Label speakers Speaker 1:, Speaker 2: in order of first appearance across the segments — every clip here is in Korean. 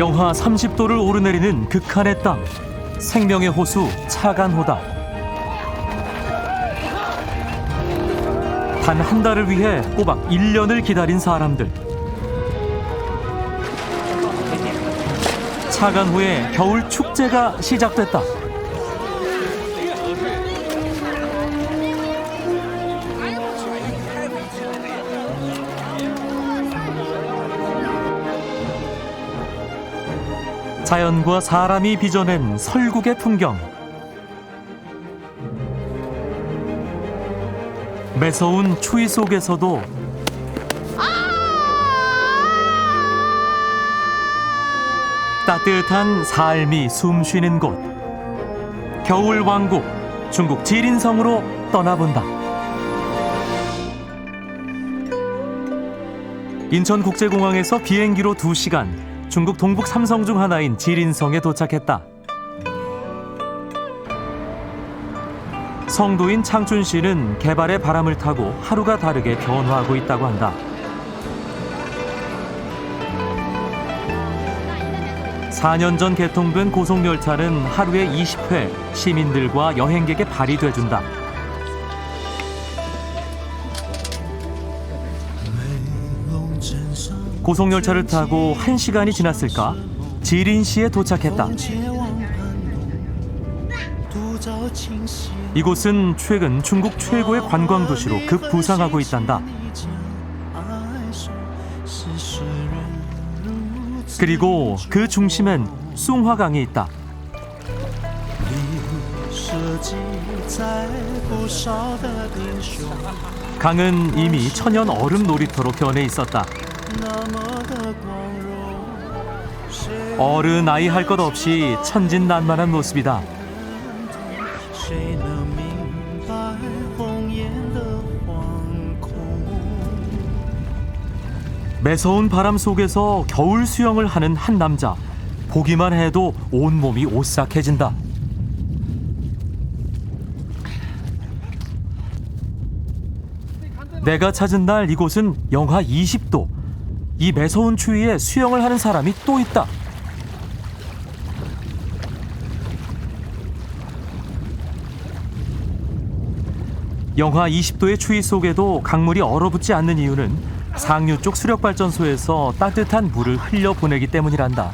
Speaker 1: 영하 30도를 오르내리는 극한의 땅, 생명의 호수 차간호다. 단 한 달을 위해 꼬박 1년을 기다린 사람들. 차간호의 겨울 축제가 시작됐다. 자연과 사람이 빚어낸 설국의 풍경. 매서운 추위 속에서도 따뜻한 삶이 숨쉬는 곳. 겨울 왕국, 중국 지린성으로 떠나본다. 인천국제공항에서 비행기로 2시간, 중국 동북 3성 중 하나인 지린성에 도착했다. 성도인 창춘시는 개발의 바람을 타고 하루가 다르게 변화하고 있다고 한다. 4년 전 개통된 고속열차는 하루에 20회 시민들과 여행객의 발이 돼준다. 고속열차를 타고 1시간이 지났을까? 지린시에 도착했다. 이곳은 최근 중국 최고의 관광도시로 급부상하고 있단다. 그리고 그 중심엔 숭화강이 있다. 강은 이미 천연 얼음 놀이터로 변해 있었다. 어른 아이 할 것 없이 천진난만한 모습이다. 매서운 바람 속에서 겨울 수영을 하는 한 남자. 보기만 해도 온몸이 오싹해진다. 내가 찾은 날 이곳은 영하 20도. 이 매서운 추위에 수영을 하는 사람이 또 있다. 영하 20도의 추위 속에도 강물이 얼어붙지 않는 이유는 상류 쪽 수력발전소에서 따뜻한 물을 흘려보내기 때문이란다.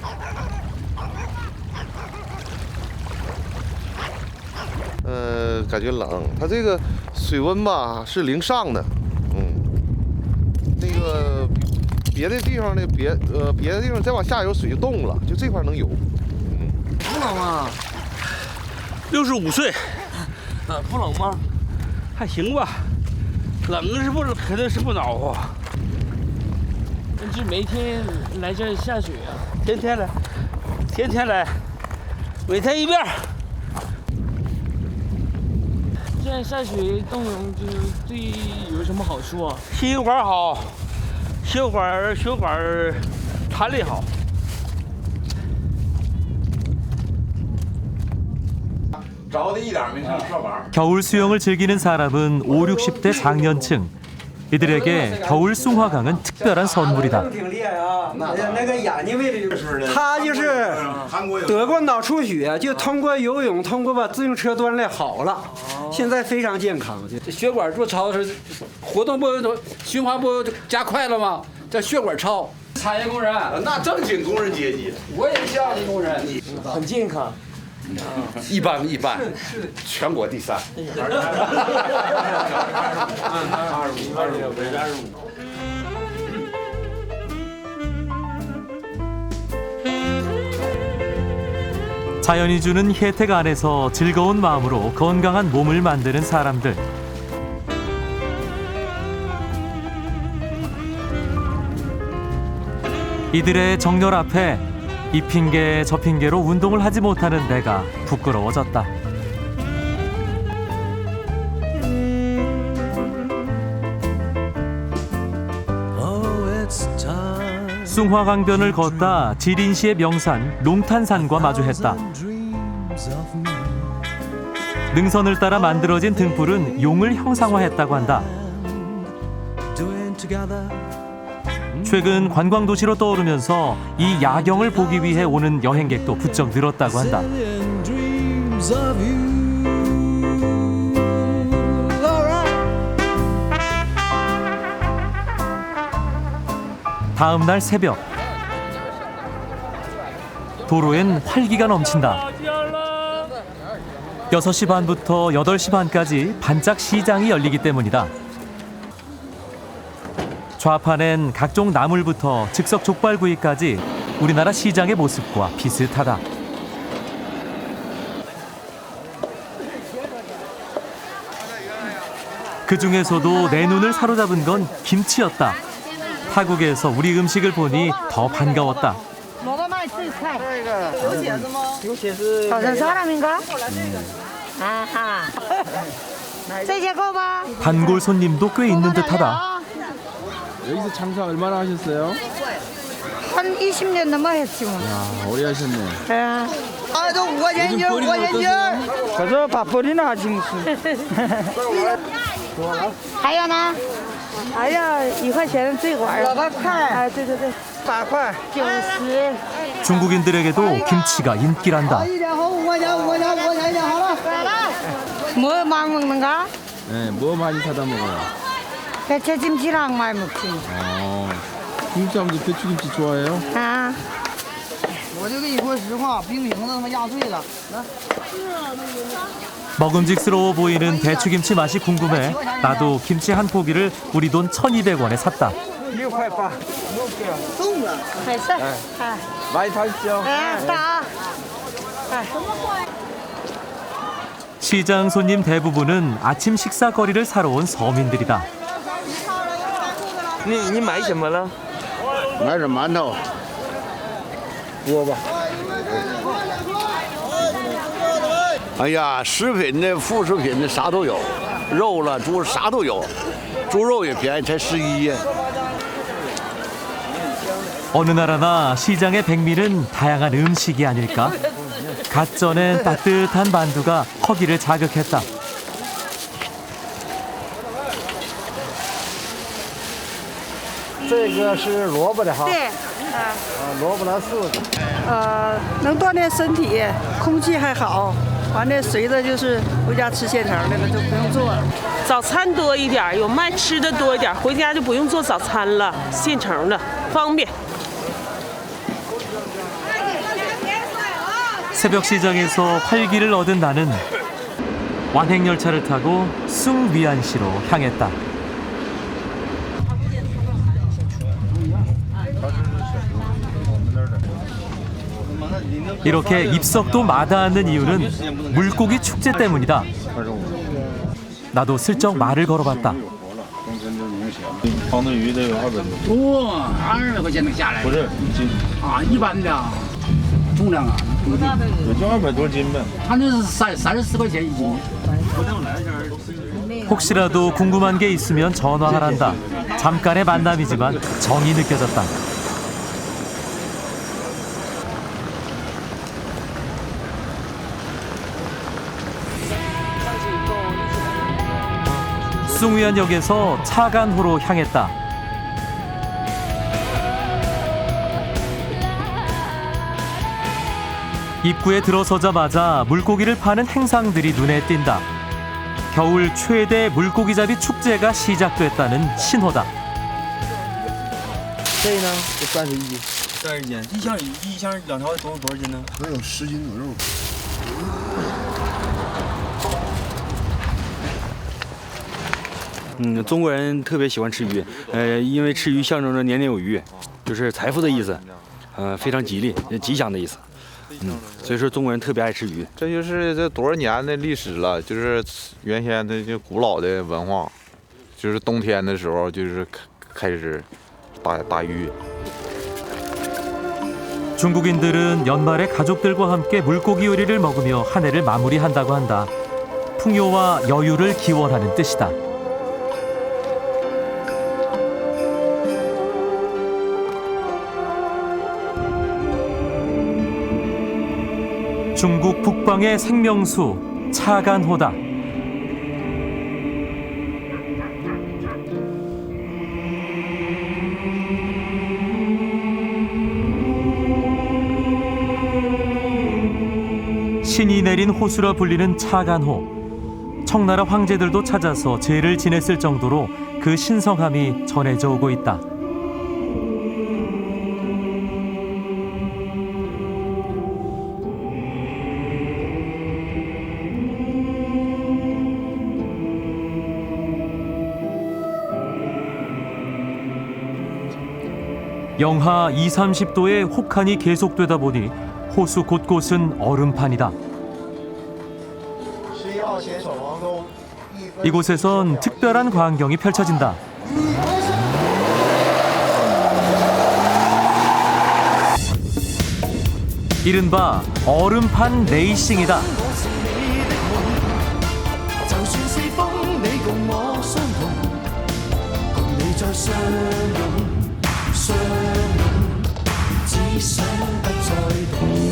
Speaker 2: 感觉冷，它这个水温吧是零上的，那个别的地方的别的地方再往下游水就冻了，就这块能有。
Speaker 3: 不冷啊
Speaker 4: 65岁，
Speaker 3: 不冷吗？
Speaker 4: 还行吧，冷是不肯定是不恼火，
Speaker 3: 这每天来这儿下雪啊？
Speaker 4: 天天来，天天来，每天一遍。
Speaker 3: 这样下雪冻就是对有什么好处啊？
Speaker 4: 心血管好，血管弹力好。
Speaker 1: 겨울 수영을 즐기는 사람은 5, 60대 장년층. 이들에게 겨울 숭화강은 특별한 선물이다.
Speaker 5: 他就是得过脑出血，就通过游泳，通过把自行车锻炼好了，现在非常健康。
Speaker 6: 血管做超是活动不循环不加快了吗？叫血管超。产业工人，
Speaker 2: 那正经工人阶级，
Speaker 6: 我也像你工人，
Speaker 3: 很健康。
Speaker 6: 一般，全国第3。
Speaker 1: 자연이 주는 혜택 안에서 즐거운 마음으로 건강한 몸을 만드는 사람들. 이들의 정열 앞에 이 핑계 저 핑계로 운동을 하지 못하는 내가 부끄러워졌다. 숭화강변을 걷다 지린시의 명산 롱탄산과 마주했다. 능선을 따라 만들어진 등불은 용을 형상화했다고 한다. 최근 관광도시로 떠오르면서 이 야경을 보기 위해 오는 여행객도 부쩍 늘었다고 한다. 다음 날 새벽 도로엔 활기가 넘친다. 6시 반부터 8시 반까지 반짝 시장이 열리기 때문이다. 좌판엔 각종 나물부터 즉석 족발구이까지 우리나라 시장의 모습과 비슷하다. 그 중에서도 내 눈을 사로잡은 건 김치였다. 타국에서 우리 음식을 보니 더 반가웠다.
Speaker 7: 다른 사람인가? 아하.
Speaker 1: 단골 손님도 꽤 있는 듯하다.
Speaker 3: 여기서 장사 얼마나 하셨어요?
Speaker 7: 한 20년 넘어 했지 뭐.
Speaker 3: 아, 오래 하셨네.
Speaker 7: 아도 5년 전, 5년 전.
Speaker 5: 그래서 밥벌이나 하지 무슨.
Speaker 7: 还有呢？还要1块钱最管8块。哎，对对对，8块90。
Speaker 1: 중국인들에게도 김치가 인기란다.
Speaker 7: 5块钱5块钱5块钱就好了。뭐 많이 먹는가?
Speaker 3: 네, 뭐 많이 사다 먹어요?
Speaker 7: 배추김치랑 많이 먹지.
Speaker 3: 중국사람들 배추김치 좋아해요?
Speaker 7: 아.
Speaker 8: 我就跟你说实话，冰瓶子他妈压碎了。
Speaker 1: 먹음직스러워 보이는 배추김치 맛이 궁금해 나도 김치 한 포기를 우리 돈 1,200원에 샀다.
Speaker 5: 6块8。
Speaker 7: 没事。哎。
Speaker 3: 많이 타십시오.
Speaker 7: 哎，大。哎。
Speaker 1: 시장 손님 대부분은 아침 식사거리를 사러 온 서민들이다.
Speaker 3: 你买什么了？
Speaker 2: 买点馒头。
Speaker 3: 锅吧。
Speaker 9: 哎呀，食品的、副食品的啥都有，肉了、猪啥都有，猪肉也便宜，才11。
Speaker 1: 어느 나라나 시장의 백미는 다양한 음식이 아닐까? 갓 쪄낸 따뜻한 만두가 허기를 자극했다.
Speaker 5: 这个是萝卜的哈。
Speaker 7: 对。
Speaker 5: 萝卜的素的。
Speaker 10: 能锻炼身体，空气还好。完了，随着就是回家吃现成的了，就不用做了。
Speaker 11: 早餐多一点，有卖吃的多一点，回家就不用做早餐了，现成的方便。
Speaker 1: 새벽 시장에서 활기를 얻은 나는 완행열차를 타고 숭위안시로 향했다. 이렇게 입석도 마다않는 이유는 물고기 축제 때문이다. 나도 슬쩍 말을 걸어봤다.
Speaker 12: 黄的鱼得有200多。
Speaker 6: 哇，200块钱能下来？
Speaker 12: 不是一斤
Speaker 6: 啊，一般的重量啊，
Speaker 12: 也就200多斤呗。
Speaker 6: 他那是34块钱一斤。
Speaker 1: 혹시라도 궁금한 게 있으면 전화하란다. 잠깐의 만남이지만 정이 느껴졌다. 숭위안역에서 차간호로 향했다. 입구에 들어서자마자 물고기를 파는 행상들이 눈에 띈다. 겨울 최대 물고기잡이 축제가 시작됐다는 신호다.
Speaker 3: 这呢就31斤。
Speaker 12: 30斤，一箱2条多少斤呢？
Speaker 2: 能有10斤左右。
Speaker 13: 中国人特别喜欢吃鱼，因为吃鱼象征着年年有余，就是财富的意思，非常吉利、吉祥的意思。所以说中国人特别爱吃鱼。
Speaker 14: 这就是这多少年的历史了，就是原先的就古老的文化，就是冬天的时候就是开始打鱼。
Speaker 1: 중국인들은 연말에 가족들과 함께 물고기 요리를 먹으며 한 해를 마무리한다고 한다. 풍요와 여유를 기원하는 뜻이다. 중국 북방의 생명수 차간호다. 신이 내린 호수라 불리는 차간호. 청나라 황제들도 찾아서 제를 지냈을 정도로 그 신성함이 전해져 오고 있다. 영하 20~30도의 혹한이 계속되다 보니 호수 곳곳은 얼음판이다. 이곳에선 특별한 광경이 펼쳐진다. 이른바 얼음판 레이싱이다.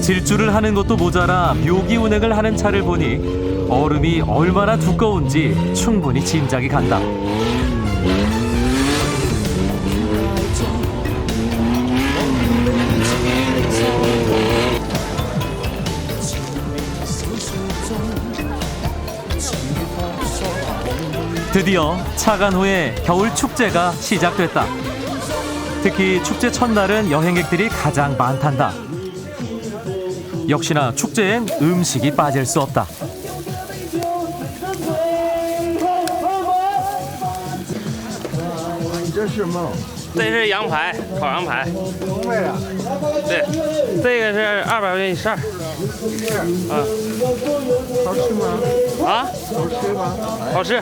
Speaker 1: 질주를 하는 것도 모자라 묘기 운행을 하는 차를 보니 얼음이 얼마나 두꺼운지 충분히 짐작이 간다. 드디어 차간호의 겨울 축제가 시작됐다. 특히 축제 첫날은 여행객들이 가장 많단다. 역시나 축제엔 음식이 빠질 수 없다.
Speaker 3: 这是羊排，烤羊排。对，这个是200元一扇。啊。好吃吗？啊？好吃吗？好吃。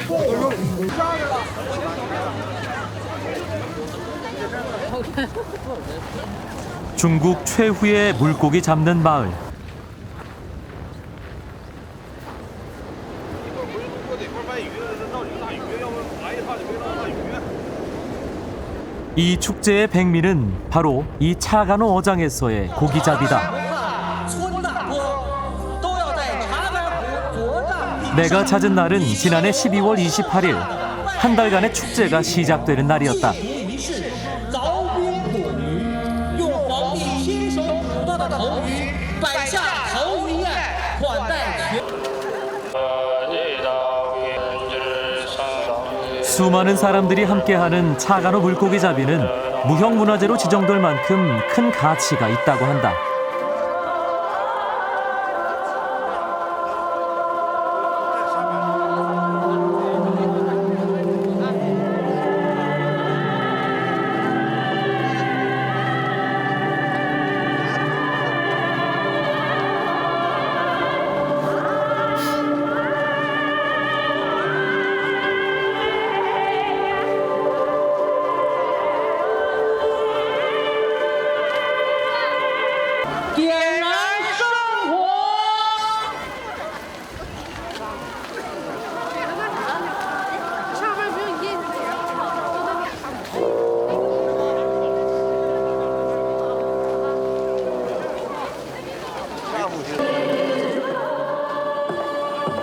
Speaker 1: 중국 최후의 물고기 잡는 마을. 이 축제의 백미는 바로 이 차간호 어장에서의 고기잡이다. 내가 찾은 날은 지난해 12월 28일, 한 달간의 축제가 시작되는 날이었다. 수많은 사람들이 함께하는 차간호 물고기 잡이는 무형문화재로 지정될 만큼 큰 가치가 있다고 한다.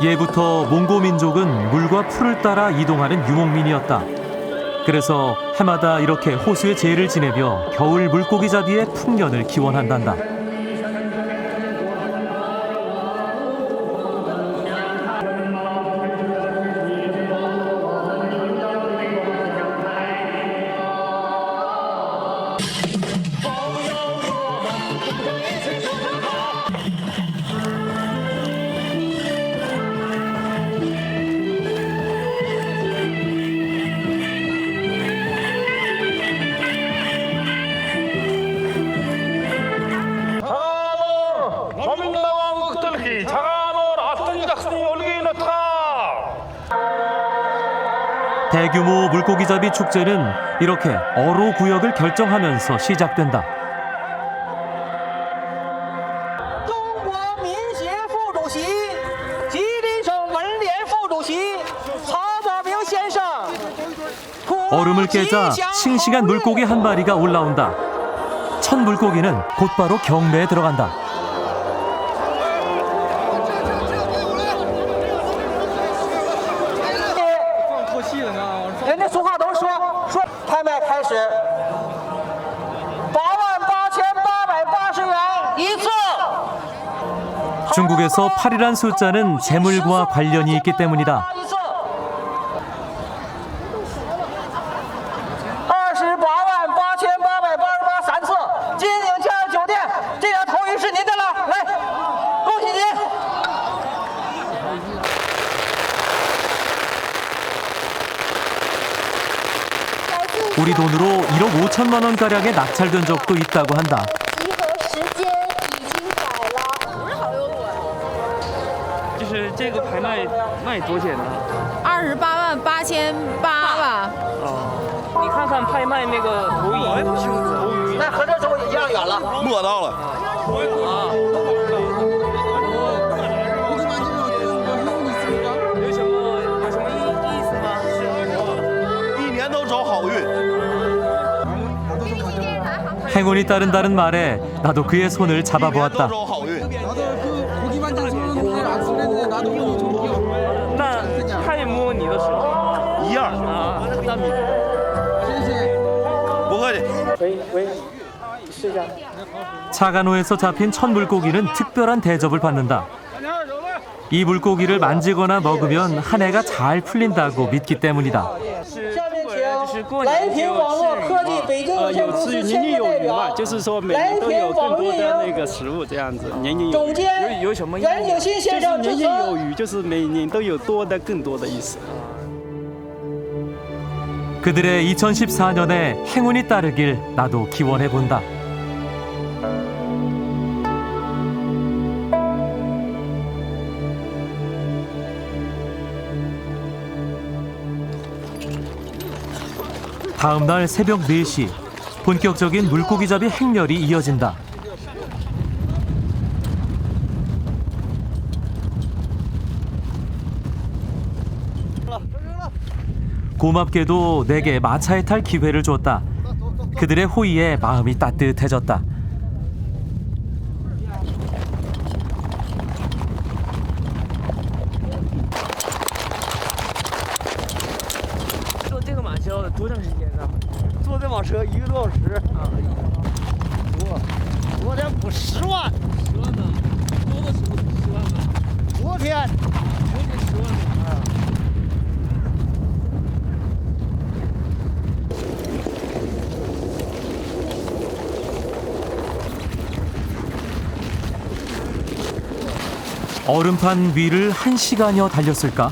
Speaker 1: 예부터 몽고 민족은 물과 풀을 따라 이동하는 유목민이었다. 그래서 해마다 이렇게 호수의 제를 지내며 겨울 물고기 잡이의 풍년을 기원한단다. 대규모 물고기잡이 축제는 이렇게 어로 구역을 결정하면서 시작된다. 얼음을 깨자 싱싱한 물고기 한 마리가 올라온다. 첫 물고기는 곧바로 경매에 들어간다. 중국에서 8이란 숫자는 재물과 관련이 있기 때문이다.
Speaker 8: 28,888 3次，金鼎家酒店，这辆头鱼是您的了，来，恭喜您！
Speaker 1: 우리 돈으로 1억 5천만 원 가량에 낙찰된 적도 있다고 한다.
Speaker 3: 就是这个拍卖多少钱呢
Speaker 15: 28.888吧。
Speaker 3: 你看看拍卖那个头鱼，
Speaker 8: 那和这走一样远了，
Speaker 9: 摸到了。
Speaker 3: 有什么意思吗？
Speaker 9: 一年都走好运。
Speaker 1: 행운이 따른다는 말에 나도 그의 손을 잡아보았다.
Speaker 3: 那拍摸你的手
Speaker 9: 一样
Speaker 3: 啊？那你
Speaker 9: 不客气。
Speaker 3: 喂，试一下。
Speaker 1: 차관호에서 잡힌 첫 물고기는 특별한 대접을 받는다. 이 물고기를 만지거나 먹으면 한 해가 잘 풀린다고 믿기 때문이다.
Speaker 8: 来平网络科技北京有限公司签约代表，
Speaker 16: 就是说每年都有更多的那个食物这样子，年年有余。
Speaker 8: 总监
Speaker 16: 有什么？
Speaker 8: 袁景新先生
Speaker 16: 就是年年有余，就是每年都有多的更多的意思。
Speaker 1: 그들의 2014년에 행운이 따르길 나도 기원해본다. 다음 날 새벽 4시 본격적인 물고기잡이 행렬이 이어진다. 고맙게도 내게 마차에 탈 기회를 줬다. 그들의 호의에 마음이 따뜻해졌다.
Speaker 4: 坐这马车1个多小时啊！昨天补10万，10万呢？多的时候10万呢？昨天10万啊！
Speaker 1: 얼음판 위를 1시간여 달렸을까?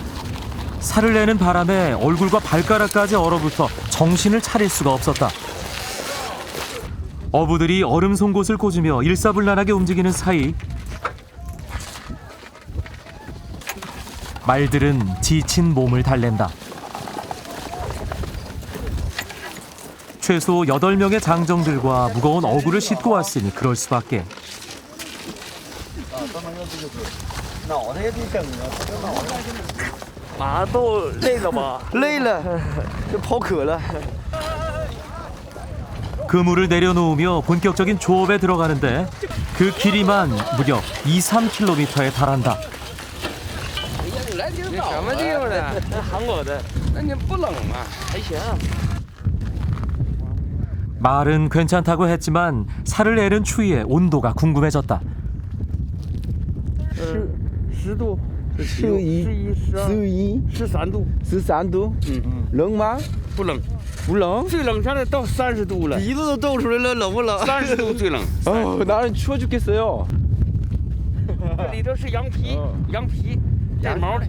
Speaker 1: 살을 내는 바람에 얼굴과 발가락까지 얼어붙어 정신을 차릴 수가 없었다. 어부들이 얼음 송곳을 꽂으며 일사불란하게 움직이는 사이 말들은 지친 몸을 달랜다. 최소 8명의 장정들과 무거운 어구를 싣고 왔으니 그럴 수밖에.
Speaker 4: 脑袋也得整啊，这脑袋。马都累了吧？累了，就跑渴了。
Speaker 1: 그물을 내려놓으며 본격적인 조업에 들어가는데 그 길이만 무려 2-3km에 달한다.
Speaker 3: 你什么地方的？韩国的。那你不冷吗？还行。
Speaker 1: 말은 괜찮다고 했지만 살을 내는 추위에 온도가 궁금해졌다.
Speaker 4: 10度，11、13度，13度，冷吗？不冷，不冷，最冷现在到30度了，鼻子都冻出来了，冷不冷？30度最冷。哦，那人추워 죽겠어요。这里头是羊皮，羊皮带毛的，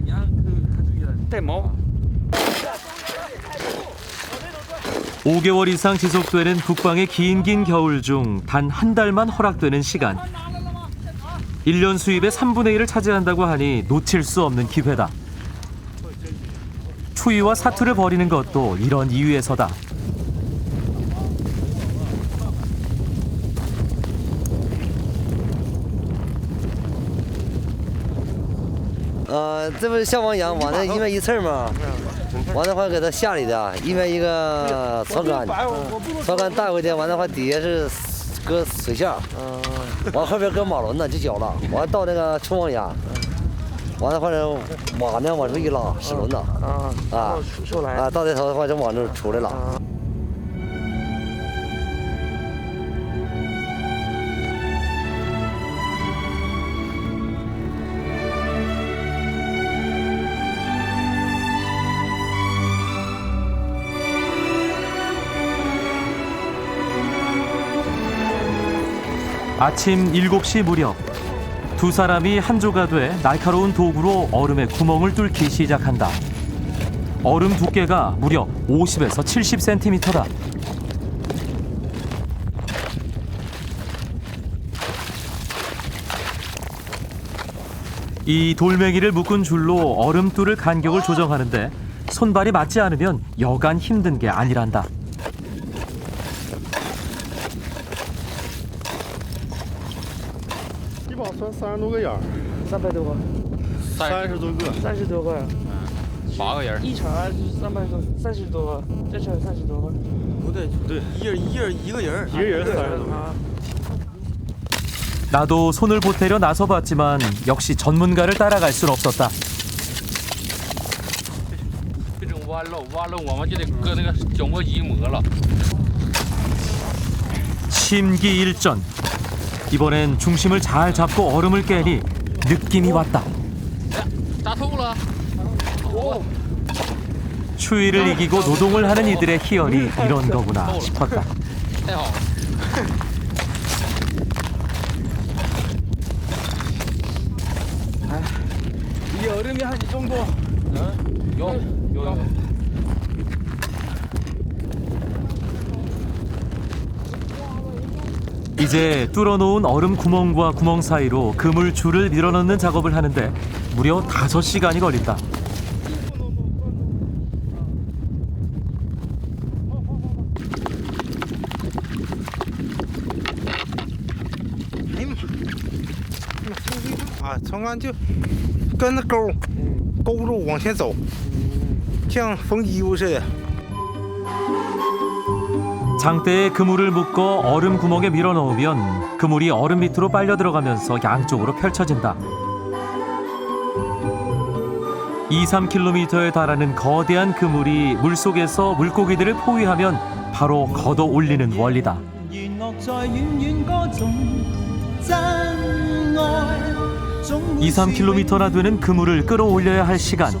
Speaker 4: 带毛。
Speaker 1: 5개월 이상 지속되는 북방의 긴 겨울 중 단 한 달만 허락되는 시간. 1년 수입의 3분의 1을 차지한다고 하니 놓칠 수 없는 기회다. 추위와 사투를 벌이는 것도 이런 이유에서다.
Speaker 17: 这不是消防员往那1面1刺嘛，完的话给他下里的，1面1个槽杆，槽杆带回去，完的话底下是搁水下，完后边搁马轮子就绞了，完到那个冲王崖，完的话呢马呢往出一拉，齿轮子到这头的话就往这出来了。
Speaker 1: 아침 7시 무렵 두 사람이 한 조가 돼 날카로운 도구로 얼음에 구멍을 뚫기 시작한다. 얼음 두께가 무려 50에서 70cm다. 이 돌멩이를 묶은 줄로 얼음뚫을 간격을 조정하는데 손발이 맞지 않으면 여간 힘든 게 아니란다.
Speaker 2: 一把算30多个眼儿
Speaker 16: 300多个
Speaker 2: ，30多个
Speaker 16: ，30多个。
Speaker 3: 8个人，
Speaker 16: 一场300多，30多个，这场30多个。
Speaker 12: 不对，一个人30多个。
Speaker 1: 나도 손을 보태려 나서봤지만 역시 전문가를 따라갈 순 없었다.
Speaker 3: 这种弯漏我们就得搁那个角磨机磨了。
Speaker 1: 심기일전. 이번엔 중심을 잘 잡고 얼음을 깨니 느낌이 왔다.
Speaker 3: 打透了。
Speaker 1: 추위를 이기고 노동을 하는 이들의 희열이 이런 거구나 싶었다.
Speaker 3: 太好了。
Speaker 16: 이 얼음이 한 이 정도.
Speaker 3: 요.
Speaker 1: 이제 뚫어놓은 얼음 구멍과 구멍 사이로 그물줄을 밀어넣는 작업을 하는데 무려 5시간이 걸린다.
Speaker 5: 啊，从俺就跟着钩着往前走，像缝衣服似的。
Speaker 1: 장대에 그물을 묶어 얼음 구멍에 밀어넣으면 그물이 얼음 밑으로 빨려 들어가면서 양쪽으로 펼쳐진다. 2-3km에 달하는 거대한 그물이 물속에서 물고기들을 포위하면 바로 걷어 올리는 원리다. 2-3km나 되는 그물을 끌어올려야 할 시간.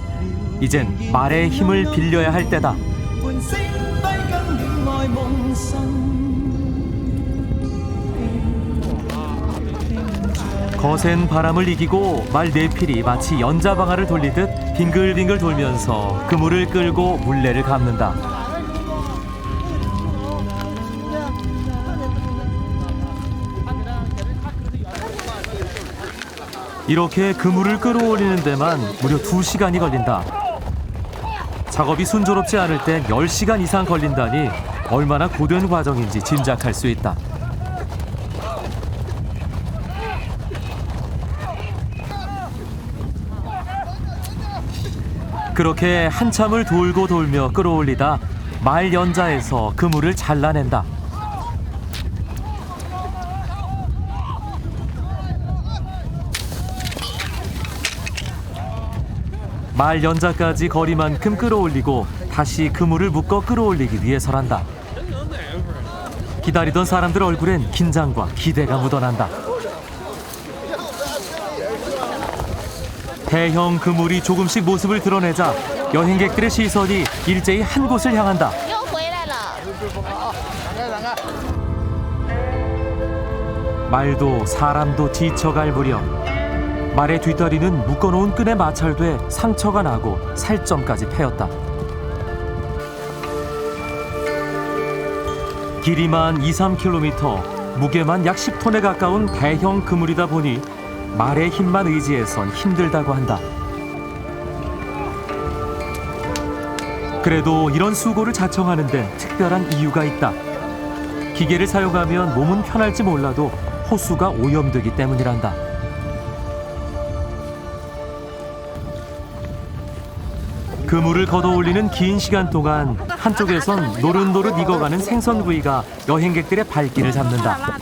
Speaker 1: 이젠 말의 힘을 빌려야 할 때다. 거센 바람을 이기고 말 네필이 마치 연자방아를 돌리듯 빙글빙글 돌면서 그물을 끌고 물레를 감는다. 이렇게 그물을 끌어올리는 데만 무려 2시간이 걸린다. 작업이 순조롭지 않을 땐 10시간 이상 걸린다니 얼마나 고된 과정인지 짐작할 수 있다. 그렇게 한참을 돌고 돌며 끌어올리다 말 연자에서 그물을 잘라낸다. 말 연자까지 거리만큼 끌어올리고 다시 그물을 묶어 끌어올리기 위해서란다. 기다리던 사람들 얼굴엔 긴장과 기대가 묻어난다. 대형 그물이 조금씩 모습을 드러내자 여행객들의 시선이 일제히 한 곳을 향한다. 말도 사람도 지쳐갈 무렵 말의 뒷다리는 묶어놓은 끈에 마찰돼 상처가 나고 살점까지 패였다. 길이만 2-3km, 무게만 약 10톤에 가까운 대형 그물이다 보니 말의 힘만 의지해선 힘들다고 한다. 그래도 이런 수고를 자청하는 데는 특별한 이유가 있다. 기계를 사용하면 몸은 편할지 몰라도 호수가 오염되기 때문이란다. 그물을 걷어올리는 긴 시간 동안 한쪽에선 노릇노릇 익어가는 생선구이가 여행객들의 발길을 잡는다.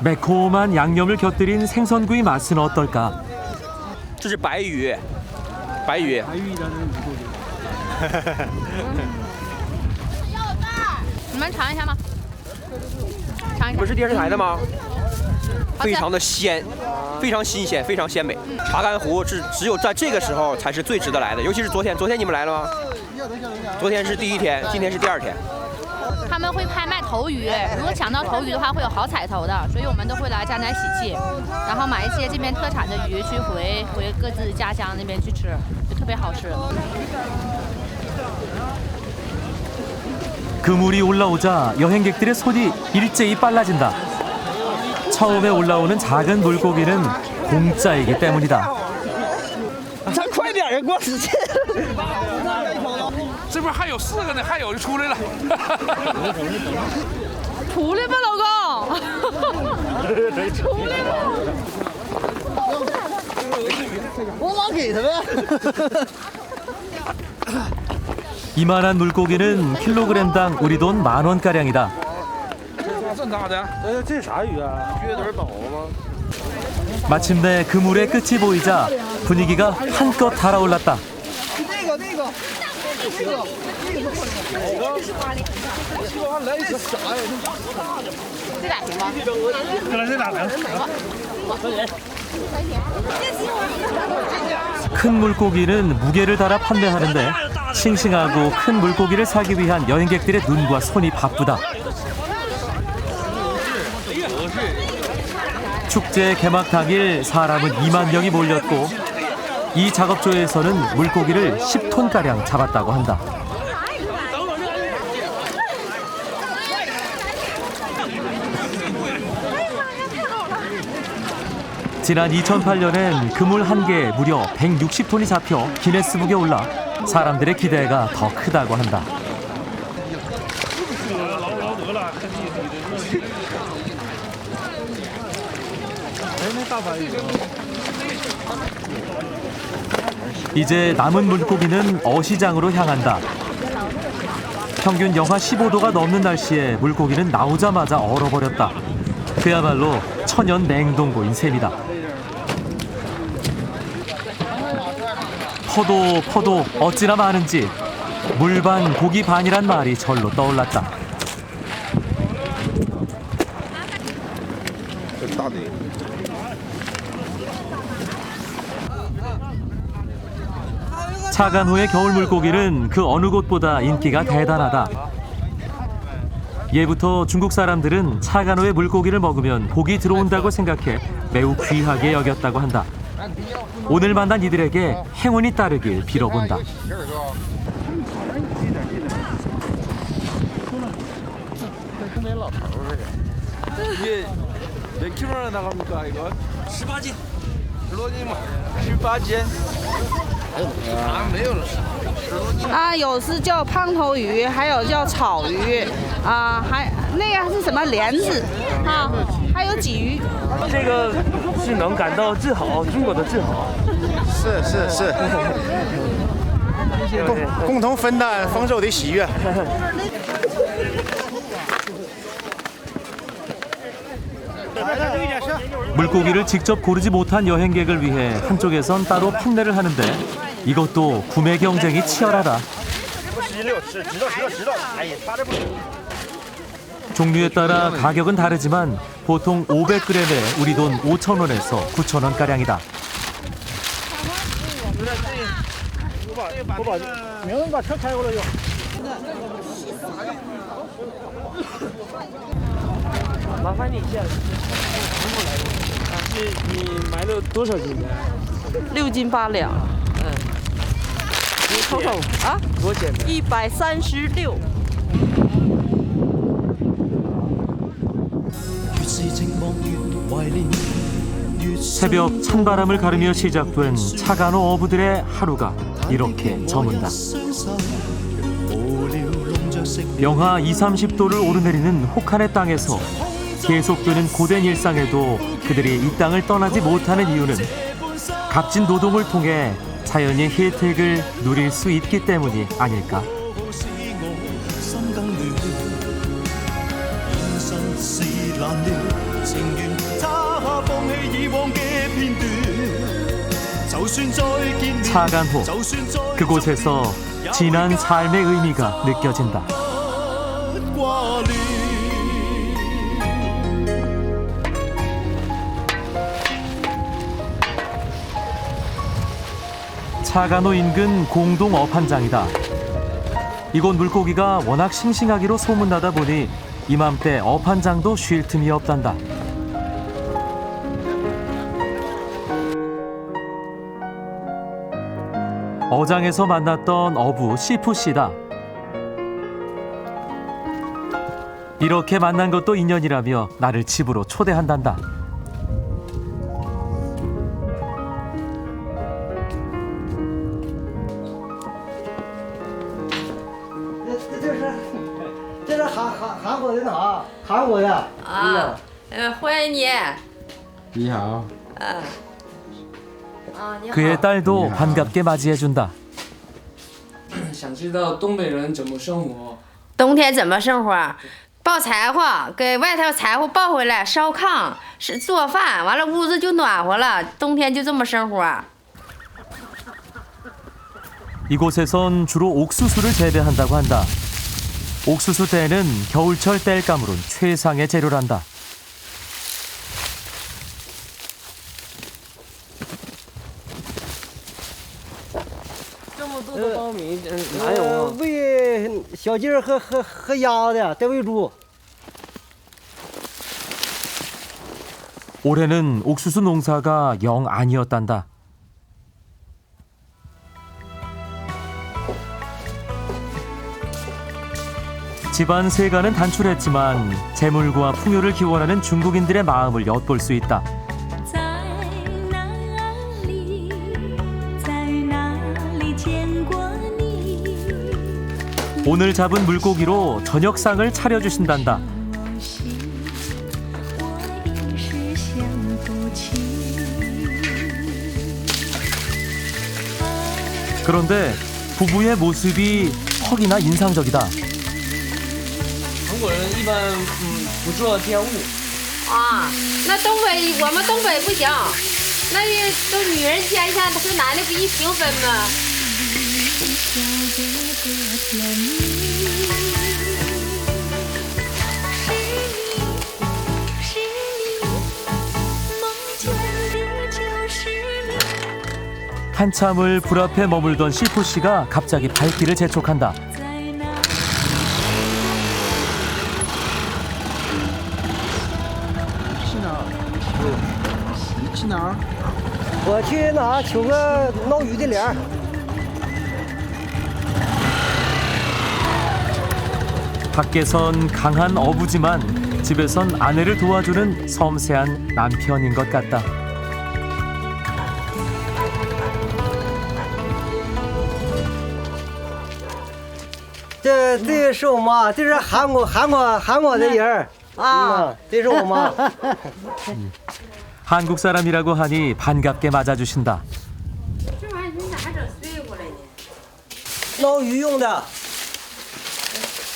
Speaker 1: 매콤한 양념을 곁들인 생선구이 맛은 어떨까?
Speaker 16: 这是白鱼，白鱼。
Speaker 15: 你们尝一下吗？尝一下。
Speaker 16: 不是电视台的吗？
Speaker 18: 非常的鲜，非常新鲜，非常鲜美。查干湖是只有在这个时候才是最值得来的，尤其是昨天。昨天你们来了吗？昨天是第一天，今天是第2天。
Speaker 15: 他们会拍卖头鱼，如果抢到头鱼的话，会有好彩头的，所以我们都会来沾沾喜气，然后买一些这边特产的鱼去回各自家乡那边去吃，就特别好吃。
Speaker 1: 그물이 올라오자 여행객들의 손이 일제히 빨라진다. 처음에 올라오는 작은 물고기는 공짜이기 때문이다.
Speaker 8: 咱快点呀，过时间。
Speaker 3: 这边还有4个呢，还有就出来了。
Speaker 15: 出来吧，老公。出来吧。
Speaker 8: 我往给他呗。
Speaker 1: 이만한 물고기는 킬로그램당 우리 돈10,000원가량이다.
Speaker 12: 这么大的？这啥鱼啊？撅嘴宝吗？
Speaker 1: 마침내 그물의 끝이 보이자 분위기가 한껏 달아올랐다.
Speaker 15: 这俩行吗？
Speaker 12: 这俩能。
Speaker 1: 큰 물고기는 무게를 달아 판매하는데 싱싱하고 큰 물고기를 사기 위한 여행객들의 눈과 손이 바쁘다. 축제 개막 당일 사람은 2만 명이 몰렸고 이 작업조에서는 물고기를 10톤가량 잡았다고 한다. 지난 2008년엔 그물 한 개에 무려 160톤이 잡혀 기네스북에 올라 사람들의 기대가 더 크다고 한다. 이제 남은 물고기는 어시장으로 향한다. 평균 영하 15도가 넘는 날씨에 물고기는 나오자마자 얼어버렸다. 그야말로 천연 냉동고인 셈이다. 퍼도 어찌나 많은지 물반 고기 반이란 말이 절로 떠올랐다. 차간호의 겨울 물고기는 그 어느 곳보다 인기가 대단하다. 예부터 중국 사람들은 차간호의 물고기를 먹으면 복이 들어온다고 생각해 매우 귀하게 여겼다고 한다. 오늘 만난 이들에게 행운이 따르길 빌어본다.
Speaker 4: 이게 몇 킬로나 나갑니까 이거? 18斤. 18斤.
Speaker 8: 没有了。
Speaker 7: 啊，有是叫胖头鱼，还有叫草鱼，啊，还那个是什么莲子啊，还有鲫鱼。
Speaker 16: 这个是能感到自豪，中国的自豪。
Speaker 12: 是。共同分担丰收的喜悦。
Speaker 1: 물고기를 직접 고르지 못한 여행객을 위해 한쪽에선 따로 판매를 하는데 이것도 구매 경쟁이 치열하다. 종류에 따라 가격은 다르지만 보통 500g에 우리 돈 5,000원에서 9,000원가량이다.
Speaker 16: 麻烦你一下，是你买了多少斤的
Speaker 11: ？6斤8两。你瞅瞅啊，
Speaker 16: 多少钱
Speaker 11: ？136。
Speaker 1: 새벽 찬바람을 가르며 시작된 차간호 어부들의 하루가 이렇게 저문다. 영하 20~30도를 오르내리는 혹한의 땅에서 계속되는 고된 일상에도 그들이 이 땅을 떠나지 못하는 이유는 값진 노동을 통해 자연의 혜택을 누릴 수 있기 때문이 아닐까. 차간호, 그곳에서 진한 삶의 의미가 느껴진다. 차간호 인근 공동 어판장이다. 이곳 물고기가 워낙 싱싱하기로 소문나다 보니 이맘때 어판장도 쉴 틈이 없단다. 어장에서 만났던 어부 시푸씨다. 이렇게 만난 것도 인연이라며 나를 집으로 초대한단다.
Speaker 17: 这是韩国人啊，韩国的。
Speaker 19: 啊，欢迎你。
Speaker 12: 你好。
Speaker 1: 그의 딸도 반갑게 맞이해준다.
Speaker 20: 想知道东北人怎么生活？
Speaker 19: 冬天怎么生活？抱柴火，给外头柴火抱回来，烧炕，是做饭，完了屋子就暖和了。冬天就这么生活。
Speaker 1: 이곳에선 주로 옥수수를 재배한다고 한다. 옥수수 떼는 겨울철 땔감으론 최상의 재료란다.
Speaker 17: 喂小鸡儿和鸭的，得喂猪。
Speaker 1: 올해는 옥수수 농사가 영 아니었단다. 집안 세가는 단출했지만 재물과 풍요를 기원하는 중국인들의 마음을 엿볼 수 있다. 오늘 잡은 물고기로 저녁상을 차려주신단다. 그런데 부부의 모습이 퍽이나 인상적이다.
Speaker 20: 中国人一般不做家务。
Speaker 19: 啊，那我们东北不行，那都女人兼一下，和男的不一平分吗？ 한참을 불 앞에 머물던 시푸 씨가 갑자기 발길을 재촉한다.
Speaker 5: 去哪儿？
Speaker 17: 我去哪取个捞鱼的帘儿。
Speaker 1: 밖에선 강한 어부지만 집에선 아내를 도와주는 섬세한 남편인 것 같다.
Speaker 17: 这是我妈，这是韩国的人儿啊，这是我妈。
Speaker 1: 한국 사람이라고 하니 반갑게 맞아주신다.
Speaker 19: 这玩意儿你咋整碎过来呢？
Speaker 17: 捞鱼用的，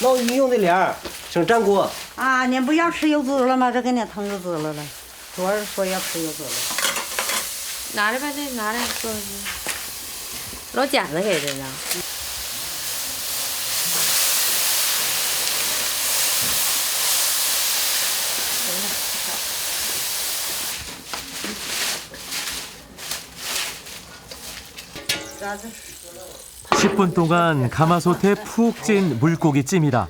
Speaker 17: 捞鱼用的帘儿，省粘锅。
Speaker 10: 啊，你不要吃油脂了吗？这给你腾油脂了。昨儿说要吃油脂了。
Speaker 19: 拿着呗，这拿着坐回去。老剪子给的呢。
Speaker 1: 10분 동안 가마솥에 푹 찐 물고기찜이다.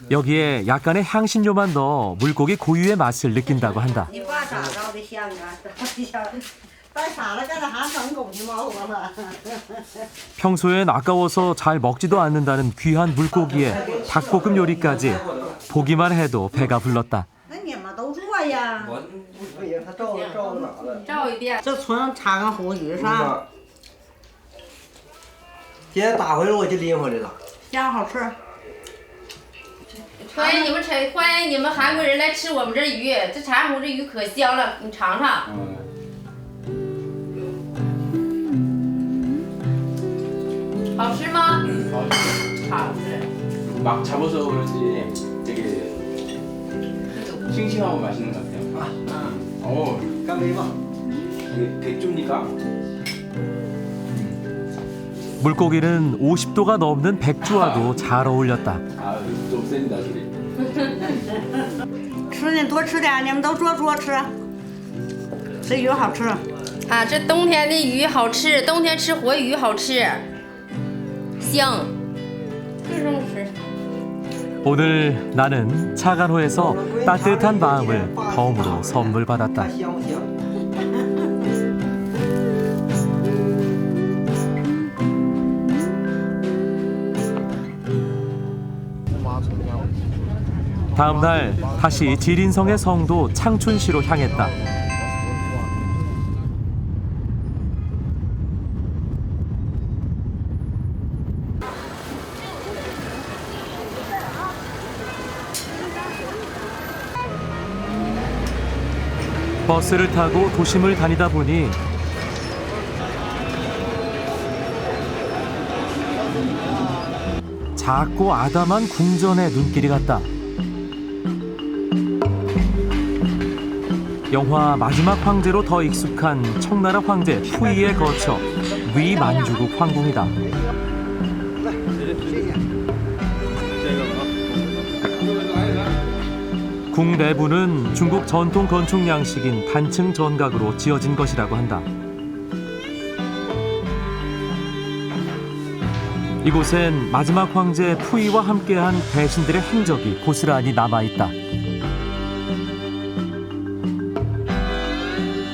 Speaker 1: 여기에 약간의 향신료만 넣어 물고기 고유의 맛을 느낀다고 한다. 평소엔 아까워서 잘 먹지도 않는다는 귀한 물고기에 닭볶음 요리까지 보기만 해도 배가 불렀다.
Speaker 19: 照一遍。
Speaker 10: 这纯茶跟红鱼是吧？
Speaker 17: 今天打回来我就拎回来了。
Speaker 10: 香好吃。
Speaker 19: 欢迎你们韩国人来吃我们这鱼，这茶红这鱼可香了，你尝尝。好吃吗？好吃。
Speaker 13: 막 잡아서 그런지 되게 싱싱하고 맛있는 것 같아요. 까매봐. 이게 백조입니까?
Speaker 1: 물고기는 50도가 넘는 백조와도 잘 어울렸다.
Speaker 13: 좀 센다 소리.
Speaker 10: 吃你多吃点，你们都多吃，这鱼好吃。
Speaker 19: 啊，这冬天的鱼好吃，冬天吃活鱼好吃，香，就这么吃。
Speaker 1: 오늘 나는 차간호에서 따뜻한 마음을 덤으로 선물 받았다. 다음 날 다시 지린성의 성도 창춘시로 향했다. 버스를 타고 도심을 다니다 보니 작고 아담한 궁전에 눈길이 갔다. 영화 마지막 황제로 더 익숙한 청나라 황제 푸이에 거쳐 위만주국 황궁이다. 궁 내부는 중국 전통 건축 양식인 단층 전각으로 지어진 것이라고 한다. 이곳엔 마지막 황제 푸이와 함께한 대신들의 행적이 고스란히 남아있다.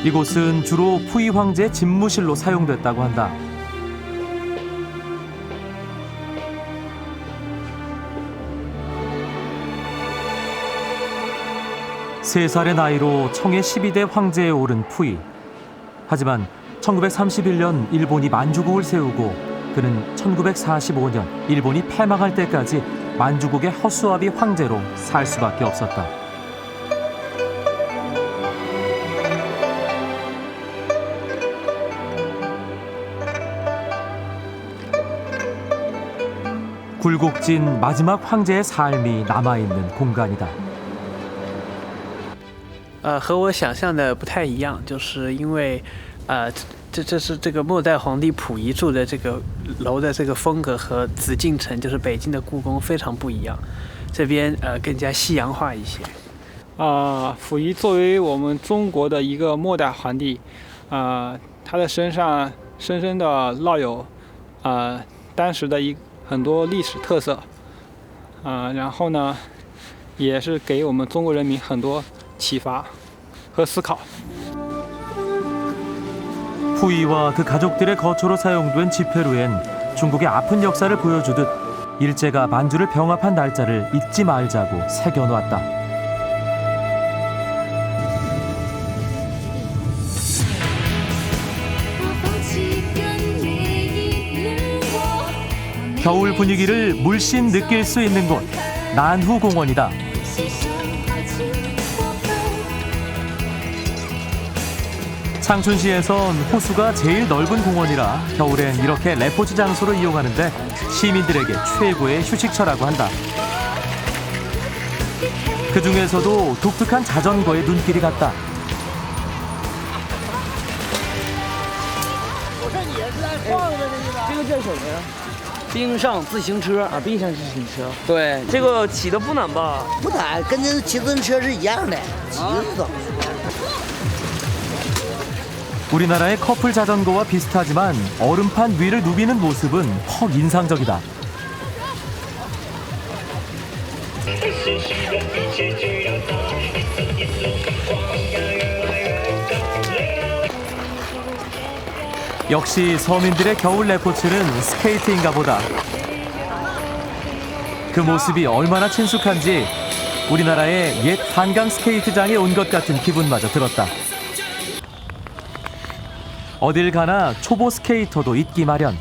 Speaker 1: 이곳은 주로 푸이 황제의 집무실로 사용됐다고 한다. 세 살의 나이로 청의 12대 황제에 오른 푸이. 하지만 1931년 일본이 만주국을 세우고 그는 1945년 일본이 패망할 때까지 만주국의 허수아비 황제로 살 수밖에 없었다. 굴곡진 마지막 황제의 삶이 남아있는 공간이다.
Speaker 16: 和我想象的不太一样，就是因为，这是这个末代皇帝溥仪住的这个楼的这个风格和紫禁城，就是北京的故宫非常不一样，这边更加西洋化一些。溥仪作为我们中国的一个末代皇帝，他的身上深深的烙有当时的很多历史特色，然后呢，也是给我们中国人民很多启发和思考.
Speaker 1: 푸이와 그 가족들의 거처로 사용된 지폐로엔 중국의 아픈 역사를 보여주듯 일제가 만주를 병합한 날짜를 잊지 말자고 새겨놓았다. 겨울 분위기를 물씬 느낄 수 있는 곳, 난후공원이다. 창춘시에선 호수가 제일 넓은 공원이라 겨울엔 이렇게 레포츠 장소로 이용하는데 시민들에게 최고의 휴식처라고 한다. 그 중에서도 독특한 자전거에 눈길이 갔다.
Speaker 20: 这个叫什么呀？冰上自行车啊，冰上自行车。对，这个骑的不难吧？
Speaker 17: 不难，跟那骑自行车是一样的，骑着走。
Speaker 1: 우리나라의 커플 자전거와 비슷하지만 얼음판 위를 누비는 모습은 퍽 인상적이다. 역시 서민들의 겨울 레포츠는 스케이트인가 보다. 그 모습이 얼마나 친숙한지 우리나라의 옛 한강 스케이트장에 온 것 같은 기분마저 들었다. 어딜 가나 초보 스케이터도 있기 마련.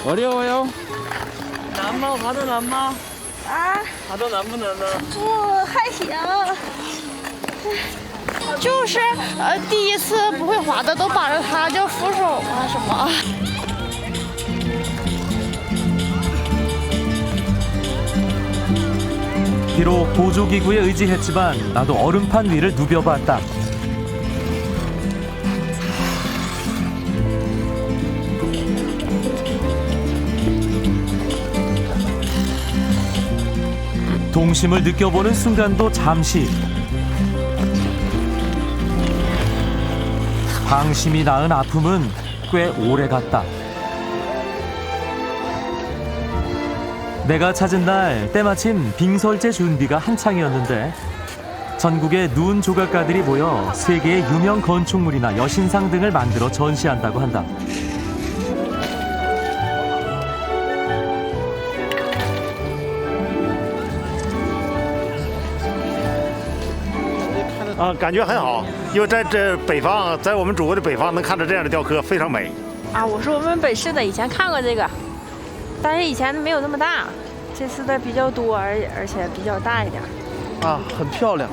Speaker 16: 어려워요?
Speaker 20: 难吗？滑得难吗？滑得难不难呢？
Speaker 7: 不还行，就是第一次不会滑的都把着它叫扶手啊什么。
Speaker 1: 비록 보조기구에 의지했지만 나도 얼음판 위를 누벼봤다. 동심을 느껴보는 순간도 잠시. 방심이 낳은 아픔은 꽤 오래 갔다. 내가 찾은 날 때마침 빙설제 준비가 한창이었는데 전국의 누운 조각가들이 모여 세계의 유명 건축물이나 여신상 등을 만들어 전시한다고 한다.
Speaker 21: 感觉很好，因为在这北方，在我们祖国的北方能看到这样的雕刻，非常美。
Speaker 22: 我是我们本市的，以前看过这个，但是以前没有这么大，这次的比较多，而且比较大一点。
Speaker 23: 很漂亮。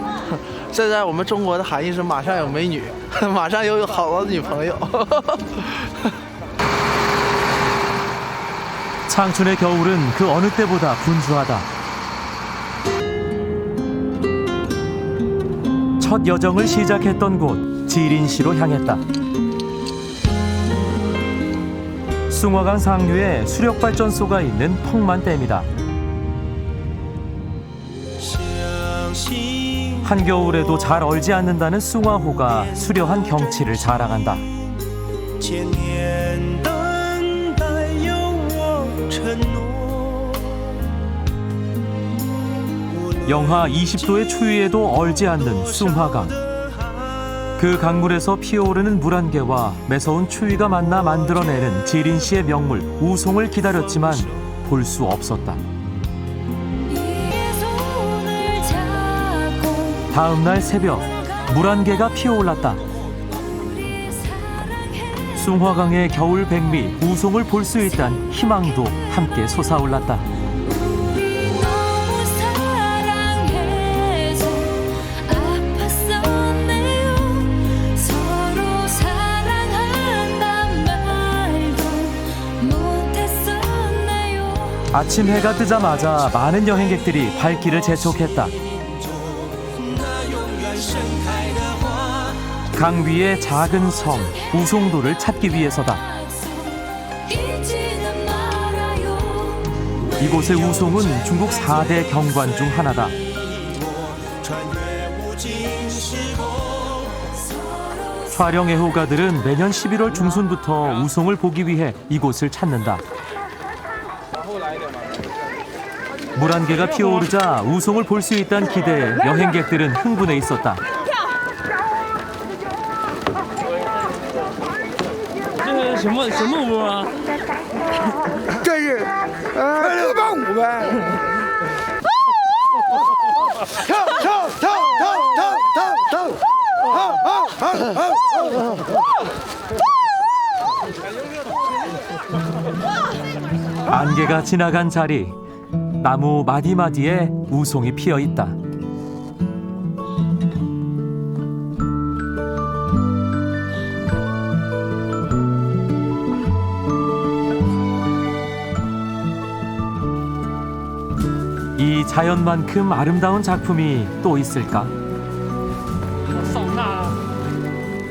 Speaker 23: 现在我们中国的含义是马上有美女，马上有好多女朋友。
Speaker 1: 창춘의 겨울은 그 어느 때보다 분주하다. 첫 여정을 시작했던 곳 지린시로 향했다. 숭화강 상류에 수력발전소가 있는 펑만댐이다. 한겨울에도 잘 얼지 않는다는 숭화호가 수려한 경치를 자랑한다. 영하 20도의 추위에도 얼지 않는 숭화강. 그 강물에서 피어오르는 물안개와 매서운 추위가 만나 만들어내는 지린시의 명물 우송을 기다렸지만 볼 수 없었다. 다음 날 새벽 물안개가 피어올랐다. 숭화강의 겨울 백미 우송을 볼 수 있다는 희망도 함께 솟아올랐다. 아침 해가 뜨자마자 많은 여행객들이 발길을 재촉했다. 강 위의 작은 섬 우송도를 찾기 위해서다. 이곳의 우송은 중국 4대 경관 중 하나다. 촬영 애호가들은 매년 11월 중순부터 우송을 보기 위해 이곳을 찾는다. 물안개가 피어오르자 우송을 볼 수 있다는 기대에 여행객들은 흥분해 있었다.
Speaker 20: 什么屋啊？
Speaker 4: 这是485呗。
Speaker 1: 안개가 지나간 자리, 나무 마디마디에 우송이 피어 있다. 이 자연만큼 아름다운 작품이 또 있을까?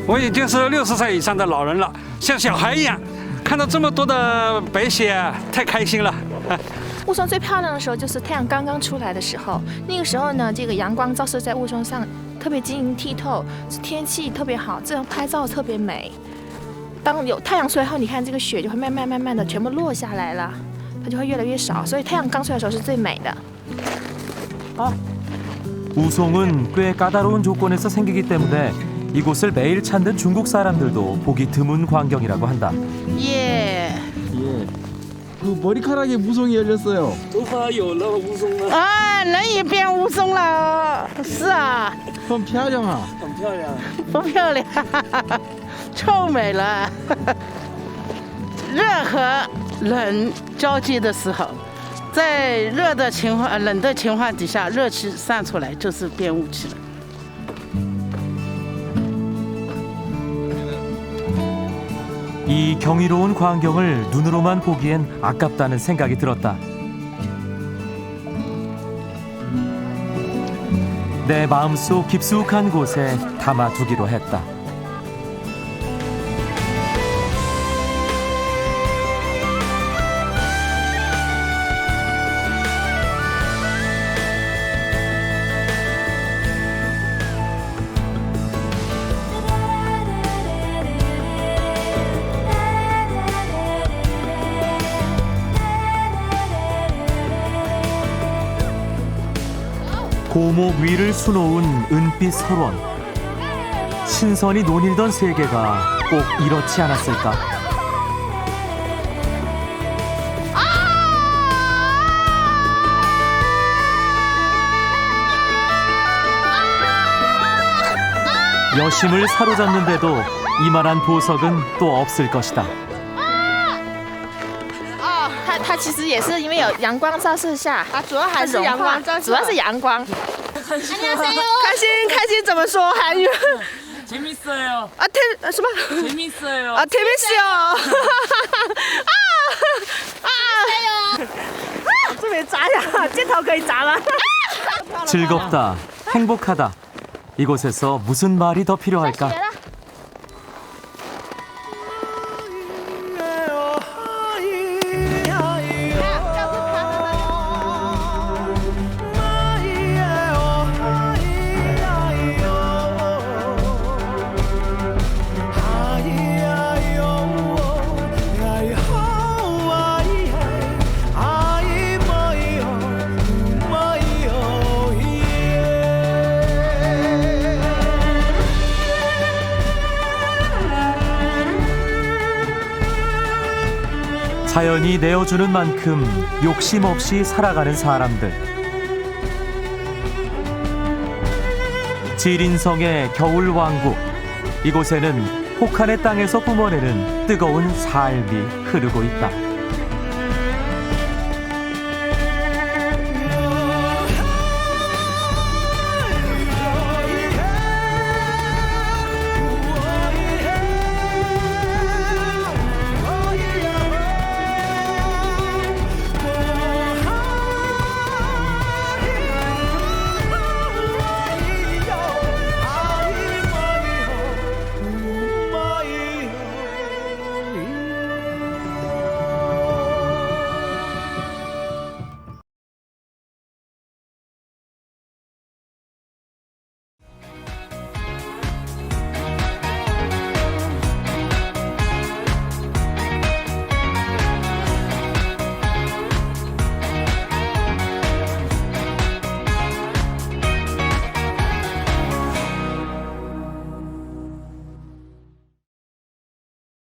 Speaker 6: 我已经是60岁以上的老人了，像小孩一样，看到这么多的白雪，太开心了。
Speaker 24: 雾凇最漂亮的时候就是太阳刚刚出来的时候，那个时候呢，这个阳光照射在雾凇上，特别晶莹剔透，天气特别好，这样拍照特别美。当有太阳出来后，你看这个雪就会慢慢的全部落下来了，它就会越来越少，所以太阳刚出来的时候是最美的。
Speaker 1: 우송은 꽤 까다로운 조건에서 생기기 때문에 이곳을 매일 찾는 중국 사람들도 보기 드문 광경이라고 한다.
Speaker 4: 예. 그 머리카락에 우송이 열렸어요.
Speaker 20: 头发有了乌松了。
Speaker 4: 人也变乌松了。是啊。很漂亮啊。
Speaker 20: 很漂亮。
Speaker 4: 不漂亮，臭美了。热和冷交接的时候。 在热的情况、冷的情况底下，热气散出来就是变雾气了。
Speaker 1: 이 경이로운 광경을 눈으로만 보기엔 아깝다는 생각이 들었다. 내 마음속 깊숙한 곳에 담아두기로 했다. 고목 위를 수놓은 은빛 설원. 신선이 논일던 세계가 꼭 이렇지 않았을까? 여심을 사로잡는데도 이만한 보석은 또 없을 것이다.
Speaker 24: 它其实也是因为有阳光照射下，主要还是阳光，主要是阳光。开心开心怎么说韩语？
Speaker 20: 재밌어요.
Speaker 24: 什么？
Speaker 20: 재밌어요.
Speaker 24: 재밌어요. 这边砸呀，箭头可以砸了。
Speaker 1: 즐겁다, 행복하다. 이곳에서 무슨 말이 더 필요할까? 자연이 내어주는 만큼 욕심 없이 살아가는 사람들. 지린성의 겨울 왕국. 이곳에는 혹한의 땅에서 뿜어내는 뜨거운 삶이 흐르고 있다.